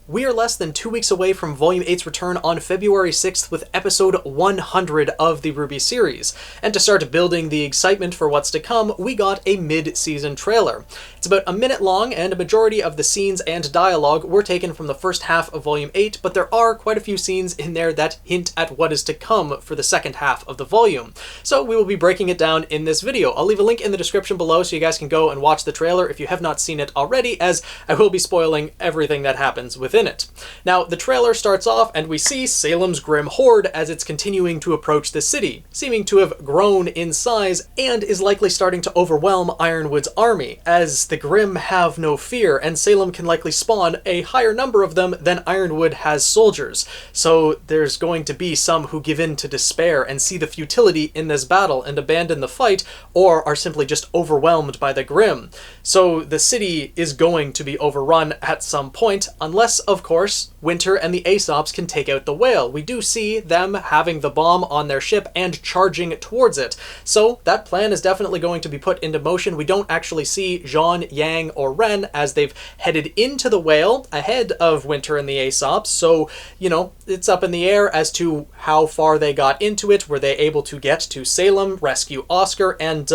We are less than 2 weeks away from Volume 8's return on February 6th with episode 100 of the RWBY series, and to start building the excitement for what's to come, we got a mid-season trailer. It's about a minute long, and a majority of the scenes and dialogue were taken from the first half of Volume 8, but there are quite a few scenes in there that hint at what is to come for the second half of the volume. So we will be breaking it down in this video. I'll leave a link in the description below so you guys can go and watch the trailer if you have not seen it already, as I will be spoiling everything that happens within it. Now, the trailer starts off and we see Salem's grim horde as it's continuing to approach the city, seeming to have grown in size and is likely starting to overwhelm Ironwood's army, as the Grim have no fear and Salem can likely spawn a higher number of them than Ironwood has soldiers. So there's going to be some who give in to despair and see the futility in this battle and abandon the fight, or are simply just overwhelmed by the Grim. So the city is going to be overrun at some point, unless, of course, Winter and the Aesops can take out the whale. We do see them having the bomb on their ship and charging towards it. So that plan is definitely going to be put into motion. We don't actually see Jean, Yang, or Ren as they've headed into the whale ahead of Winter and the Aesops. So, you know, it's up in the air as to how far they got into it. Were they able to get to Salem, rescue Oscar, and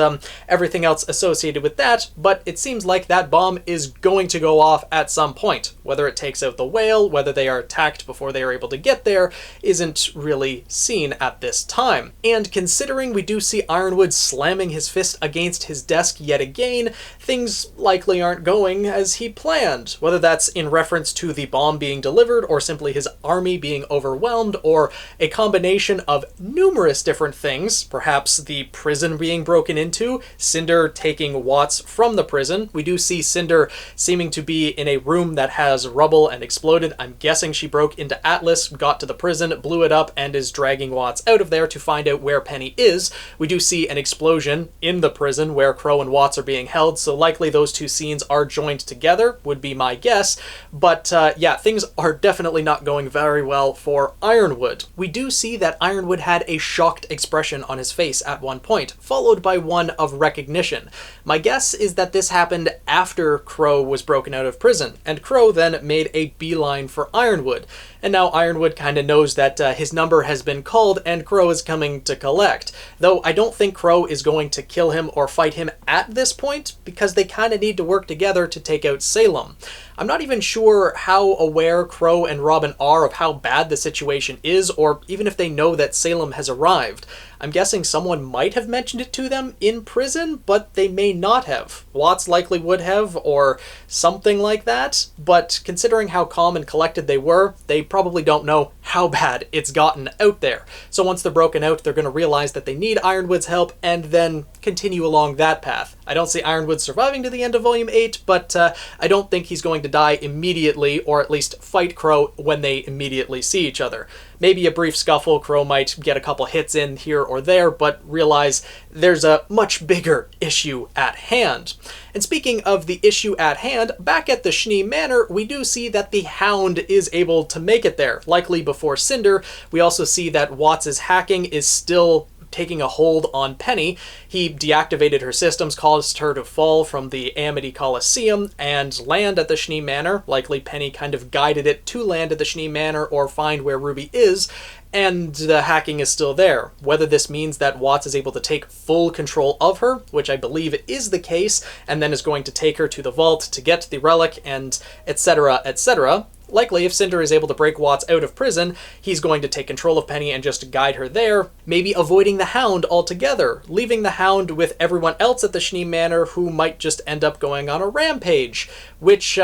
everything else associated with that? But it seems like that bomb is going to go off at some point. Whether it takes out the whale, whether they are attacked before they are able to get there, isn't really seen at this time. And considering we do see Ironwood slamming his fist against his desk yet again, things likely aren't going as he planned. Whether that's in reference to the bomb being delivered, or simply his army being overwhelmed, or a combination of numerous different things, perhaps the prison being broken into, Cinder taking Watts from the prison. We do see Cinder seeming to be in a room that has rubble and exploded. I'm guessing she broke into Atlas, got to the prison, blew it up, and is dragging Watts out of there to find out where Penny is. We do see an explosion in the prison where Crow and Watts are being held, so likely those two scenes are joined together, would be my guess. But yeah, things are definitely not going very well for Ironwood. We do see that Ironwood had a shocked expression on his face at one point, followed by one of recognition. My guess is that this happened after Crow was broken out of prison, and Crow then made a beeline for Ironwood. And now Ironwood kind of knows that his number has been called and Crow is coming to collect. Though I don't think Crow is going to kill him or fight him at this point, because they kind of need to work together to take out Salem. I'm not even sure how aware Crow and Robin are of how bad the situation is, or even if they know that Salem has arrived. I'm guessing someone might have mentioned it to them in prison, but they may not have. Watts likely would have, or something like that, but considering how calm and collected they were, they probably don't know how bad it's gotten out there. So once they're broken out, they're going to realize that they need Ironwood's help, and then continue along that path. I don't see Ironwood surviving to the end of Volume 8, but I don't think he's going to die immediately, or at least fight Crow when they immediately see each other. Maybe a brief scuffle, Crow might get a couple hits in here or there, but realize there's a much bigger issue at hand. And speaking of the issue at hand, back at the Schnee Manor, we do see that the Hound is able to make it there, likely before Cinder. We also see that Watts' hacking is still taking a hold on Penny. He deactivated her systems, caused her to fall from the Amity Coliseum and land at the Schnee Manor. Likely Penny kind of guided it to land at the Schnee Manor or find where RWBY is, and the hacking is still there. Whether this means that Watts is able to take full control of her, which I believe is the case, and then is going to take her to the vault to get the relic, and etc., etc. Likely, if Cinder is able to break Watts out of prison, he's going to take control of Penny and just guide her there, maybe avoiding the Hound altogether, leaving the Hound with everyone else at the Schnee Manor who might just end up going on a rampage, which,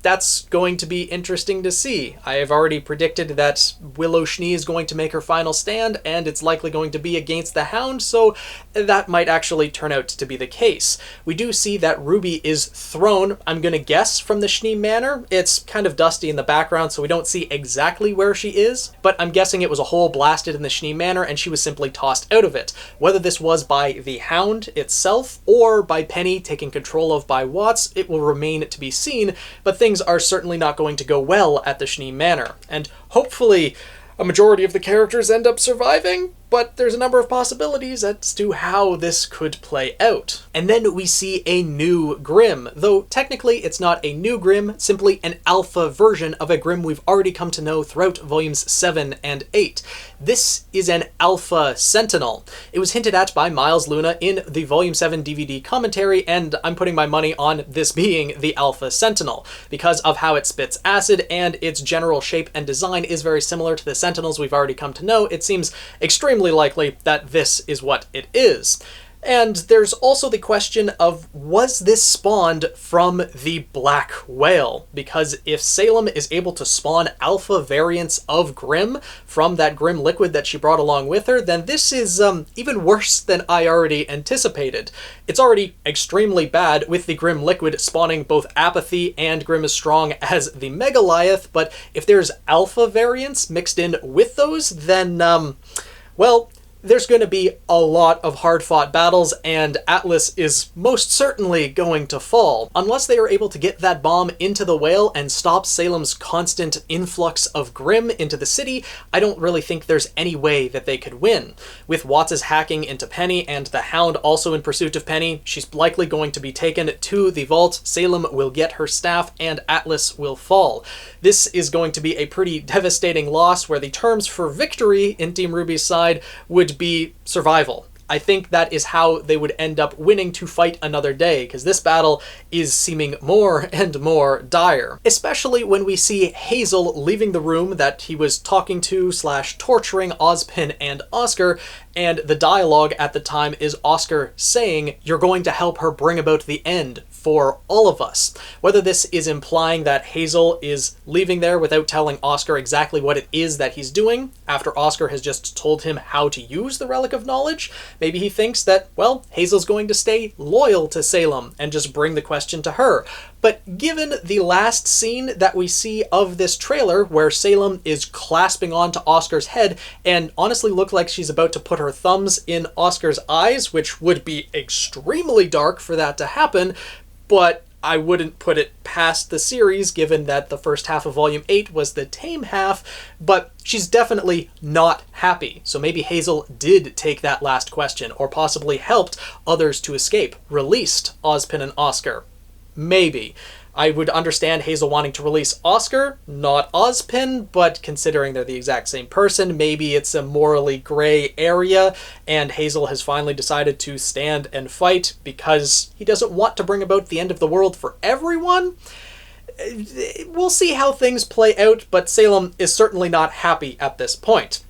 that's going to be interesting to see. I have already predicted that Willow Schnee is going to make her final stand, and it's likely going to be against the Hound, so that might actually turn out to be the case. We do see that RWBY is thrown, I'm going to guess, from the Schnee Manor. It's kind of dusty in the background, so we don't see exactly where she is, but I'm guessing it was a hole blasted in the Schnee Manor, and she was simply tossed out of it. Whether this was by the Hound itself, or by Penny taken control of by Watts, it will remain to be seen, but things are certainly not going to go well at the Schnee Manor, and hopefully a majority of the characters end up surviving. but there's a number of possibilities as to how this could play out. And then we see a new Grimm, though technically it's not a new Grimm, simply an alpha version of a Grimm we've already come to know throughout volumes 7 and 8. This is an Alpha Sentinel. It was hinted at by Miles Luna in the Volume 7 DVD commentary, and I'm putting my money on this being the Alpha Sentinel, because of how it spits acid, and its general shape and design is very similar to the Sentinels we've already come to know. It seems extremely likely that this is what it is. And there's also the question of, was this spawned from the Black Whale? Because if Salem is able to spawn alpha variants of Grimm from that Grimm liquid that she brought along with her, then this is even worse than I already anticipated. It's already extremely bad with the Grimm liquid spawning both apathy and Grimm as strong as the Megaliath, but if there's alpha variants mixed in with those, then, well, there's going to be a lot of hard-fought battles, and Atlas is most certainly going to fall. Unless they are able to get that bomb into the whale and stop Salem's constant influx of Grimm into the city, I don't really think there's any way that they could win. With Watts' hacking into Penny and the Hound also in pursuit of Penny, she's likely going to be taken to the vault, Salem will get her staff, and Atlas will fall. This is going to be a pretty devastating loss, where the terms for victory in Team RWBY's side would be survival. I think that is how they would end up winning to fight another day, because this battle is seeming more and more dire. Especially when we see Hazel leaving the room that he was talking to / torturing Ozpin and Oscar, and the dialogue at the time is Oscar saying, "You're going to help her bring about the end for all of us." Whether this is implying that Hazel is leaving there without telling Oscar exactly what it is that he's doing, after Oscar has just told him how to use the Relic of Knowledge, maybe he thinks that, well, Hazel's going to stay loyal to Salem and just bring the question to her. But given the last scene that we see of this trailer, where Salem is clasping onto Oscar's head and honestly look like she's about to put her thumbs in Oscar's eyes, which would be extremely dark for that to happen, but I wouldn't put it past the series, given that the first half of Volume 8 was the tame half, but she's definitely not happy. So maybe Hazel did take that last question, or possibly helped others to escape, released Ozpin and Oscar. Maybe. I would understand Hazel wanting to release Oscar, not Ozpin, but considering they're the exact same person, maybe it's a morally gray area, and Hazel has finally decided to stand and fight because he doesn't want to bring about the end of the world for everyone. We'll see how things play out, but Salem is certainly not happy at this point.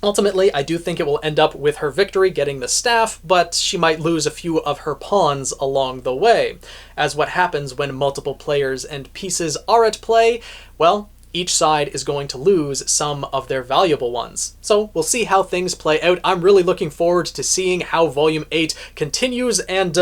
Ultimately, I do think it will end up with her victory getting the staff, but she might lose a few of her pawns along the way. As what happens when multiple players and pieces are at play, well, each side is going to lose some of their valuable ones. So we'll see how things play out. I'm really looking forward to seeing how Volume 8 continues and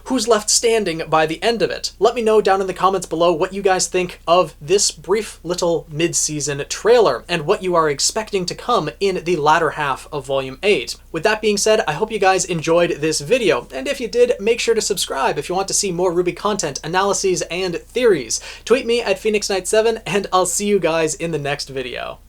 who's left standing by the end of it. Let me know down in the comments below what you guys think of this brief little mid-season trailer and what you are expecting to come in the latter half of Volume 8. With that being said, I hope you guys enjoyed this video, and if you did, make sure to subscribe if you want to see more RWBY content, analyses, and theories. Tweet me at PhoenixKnight7, and I'll see you guys in the next video.